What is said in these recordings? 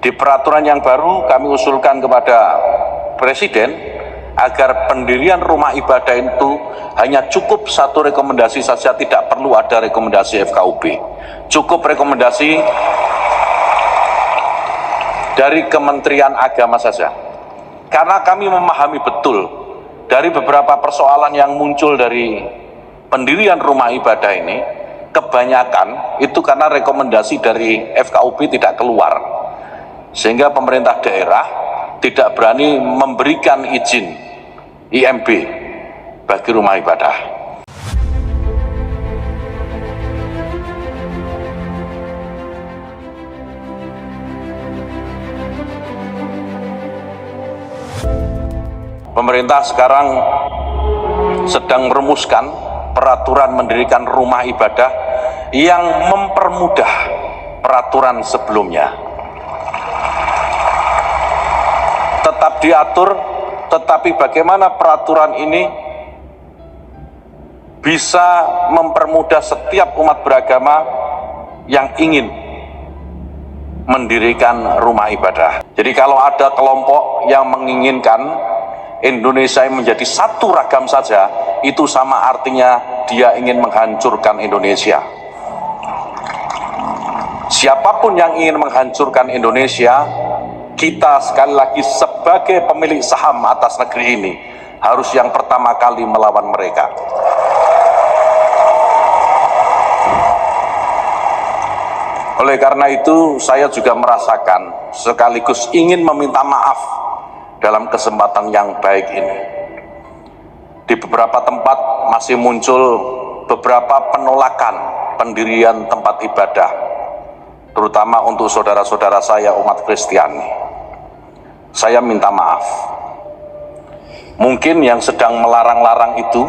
Di peraturan yang baru kami usulkan kepada Presiden agar pendirian rumah ibadah itu hanya cukup satu rekomendasi saja, tidak perlu ada rekomendasi FKUB. Cukup rekomendasi dari Kementerian Agama saja. Karena kami memahami betul dari beberapa persoalan yang muncul dari pendirian rumah ibadah ini, kebanyakan itu karena rekomendasi dari FKUB tidak keluar. Sehingga pemerintah daerah tidak berani memberikan izin IMB bagi rumah ibadah. Pemerintah sekarang sedang merumuskan peraturan mendirikan rumah ibadah yang mempermudah peraturan sebelumnya. Tetap diatur, tetapi bagaimana peraturan ini bisa mempermudah setiap umat beragama yang ingin mendirikan rumah ibadah. Jadi kalau ada kelompok yang menginginkan Indonesia menjadi satu ragam saja, itu sama artinya dia ingin menghancurkan Indonesia. Siapapun yang ingin menghancurkan Indonesia, kita sekali lagi sebagai pemilik saham atas negeri ini harus yang pertama kali melawan mereka. Oleh karena itu saya juga merasakan sekaligus ingin meminta maaf dalam kesempatan yang baik ini. Di beberapa tempat masih muncul beberapa penolakan pendirian tempat ibadah, terutama untuk saudara-saudara saya umat Kristiani. Saya minta maaf. Mungkin yang sedang melarang-larang itu,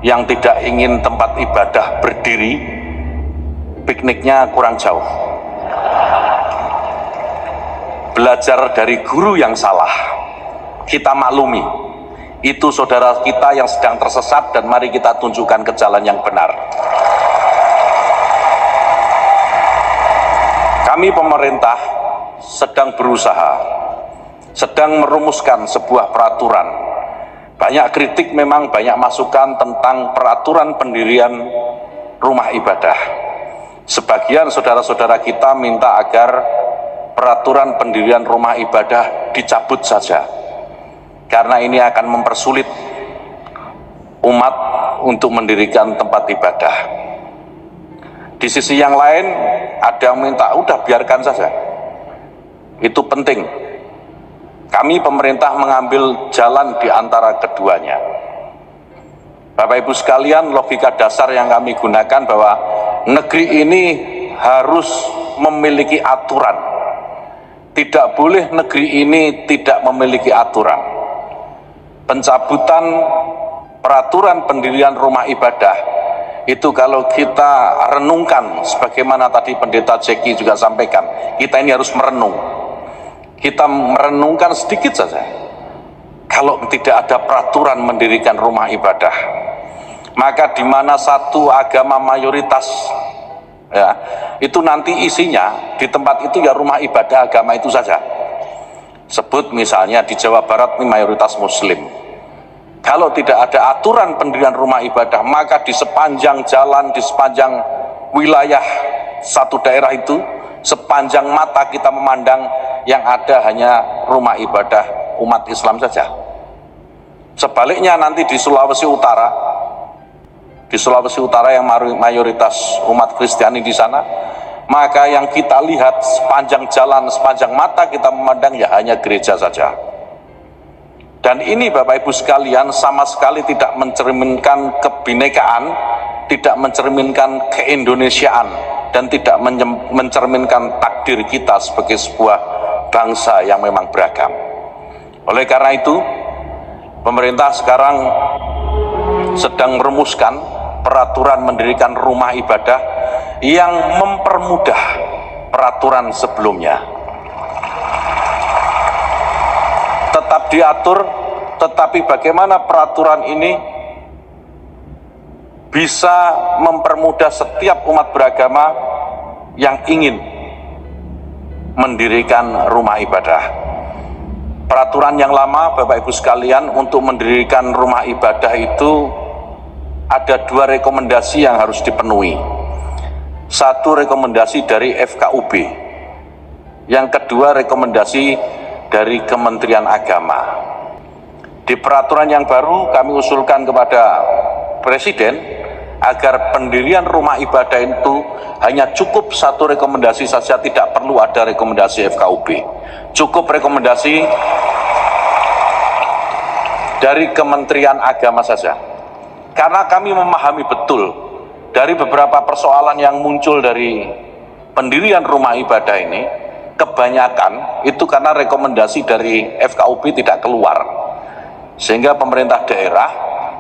yang tidak ingin tempat ibadah berdiri, pikniknya kurang jauh. Belajar dari guru yang salah. Kita maklumi, itu saudara kita yang sedang tersesat, dan mari kita tunjukkan ke jalan yang benar. Kami pemerintah sedang berusaha, sedang merumuskan sebuah peraturan. Banyak kritik memang, banyak masukan tentang peraturan pendirian rumah ibadah. Sebagian saudara-saudara kita minta agar peraturan pendirian rumah ibadah dicabut saja, karena ini akan mempersulit umat untuk mendirikan tempat ibadah. Di sisi yang lain ada yang minta udah biarkan saja. Itu penting. Kami pemerintah mengambil jalan di antara keduanya. Bapak Ibu sekalian, logika dasar yang kami gunakan bahwa negeri ini harus memiliki aturan. Tidak boleh negeri ini tidak memiliki aturan. Pencabutan peraturan pendirian rumah ibadah itu kalau kita renungkan, sebagaimana tadi Pendeta Jeki juga sampaikan, kita ini harus merenung. Kita merenungkan sedikit saja. Kalau tidak ada peraturan mendirikan rumah ibadah, maka di mana satu agama mayoritas, ya, itu nanti isinya di tempat itu ya rumah ibadah agama itu saja. Sebut misalnya di Jawa Barat ini mayoritas Muslim. Kalau tidak ada aturan pendirian rumah ibadah, maka di sepanjang jalan, di sepanjang wilayah satu daerah itu, sepanjang mata kita memandang, yang ada hanya rumah ibadah umat Islam saja. Sebaliknya nanti di Sulawesi Utara yang mayoritas umat Kristiani di sana, maka yang kita lihat sepanjang jalan, sepanjang mata kita memandang ya hanya gereja saja. Dan ini Bapak Ibu sekalian sama sekali tidak mencerminkan kebinekaan, tidak mencerminkan keindonesiaan, dan tidak mencerminkan takdir kita sebagai sebuah bangsa yang memang beragam. Oleh karena itu, pemerintah sekarang sedang merumuskan peraturan mendirikan rumah ibadah yang mempermudah peraturan sebelumnya. Tetap diatur, tetapi bagaimana peraturan ini bisa mempermudah setiap umat beragama yang ingin mendirikan rumah ibadah. Peraturan yang lama, Bapak Ibu sekalian, untuk mendirikan rumah ibadah itu ada 2 rekomendasi yang harus dipenuhi. 1 rekomendasi dari FKUB, yang kedua rekomendasi dari Kementerian Agama. Di peraturan yang baru kami usulkan kepada Presiden agar pendirian rumah ibadah itu hanya cukup 1 rekomendasi saja, tidak perlu ada rekomendasi FKUB. Cukup rekomendasi dari Kementerian Agama saja. Karena kami memahami betul dari beberapa persoalan yang muncul dari pendirian rumah ibadah ini, kebanyakan itu karena rekomendasi dari FKUB tidak keluar, sehingga pemerintah daerah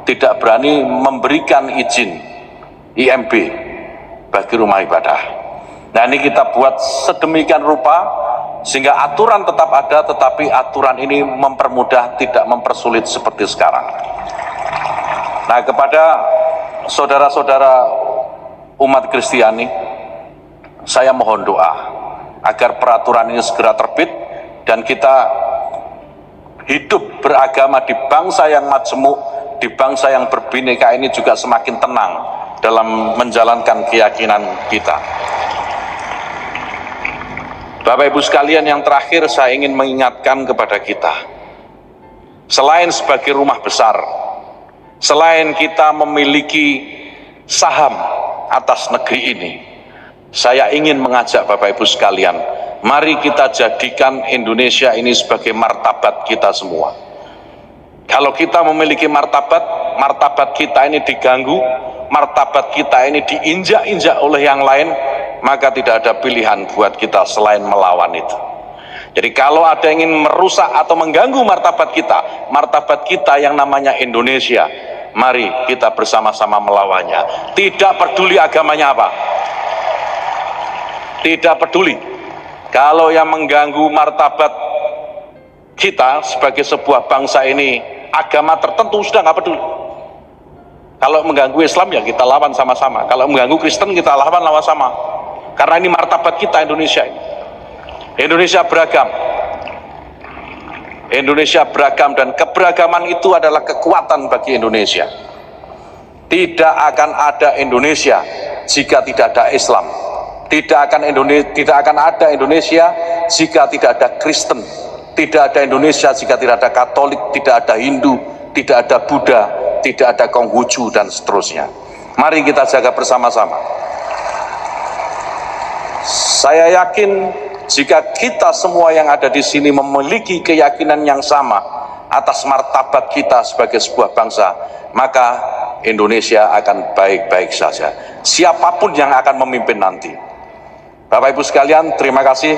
tidak berani memberikan izin IMB bagi rumah ibadah. Nah, ini kita buat sedemikian rupa sehingga aturan tetap ada, tetapi aturan ini mempermudah, tidak mempersulit seperti sekarang. Nah, kepada saudara-saudara umat Kristiani, saya mohon doa agar peraturan ini segera terbit dan kita hidup beragama di bangsa yang majemuk, di bangsa yang berbineka ini juga semakin tenang dalam menjalankan keyakinan kita. Bapak Ibu sekalian, yang terakhir saya ingin mengingatkan kepada kita, selain sebagai rumah besar, selain kita memiliki saham atas negeri ini, saya ingin mengajak Bapak Ibu sekalian, mari kita jadikan Indonesia ini sebagai martabat kita semua. Kalau kita memiliki martabat, martabat kita ini diganggu, martabat kita ini diinjak-injak oleh yang lain, maka tidak ada pilihan buat kita selain melawan itu. Jadi kalau ada yang ingin merusak atau mengganggu martabat kita yang namanya Indonesia, mari kita bersama-sama melawannya. Tidak peduli agamanya apa, tidak peduli. Kalau yang mengganggu martabat kita sebagai sebuah bangsa ini, agama tertentu, sudah nggak peduli. Kalau mengganggu Islam ya kita lawan sama-sama, kalau mengganggu Kristen kita lawan sama. Karena ini martabat kita Indonesia ini. Indonesia beragam. Indonesia beragam dan keberagaman itu adalah kekuatan bagi Indonesia. Tidak akan ada Indonesia jika tidak ada Islam. Tidak akan ada Indonesia jika tidak ada Kristen. Tidak ada Indonesia jika tidak ada Katolik, tidak ada Hindu, tidak ada Buddha, tidak ada Konghucu dan seterusnya. Mari kita jaga bersama-sama. Saya yakin jika kita semua yang ada di sini memiliki keyakinan yang sama atas martabat kita sebagai sebuah bangsa, maka Indonesia akan baik-baik saja. Siapapun yang akan memimpin nanti. Bapak Ibu sekalian, terima kasih.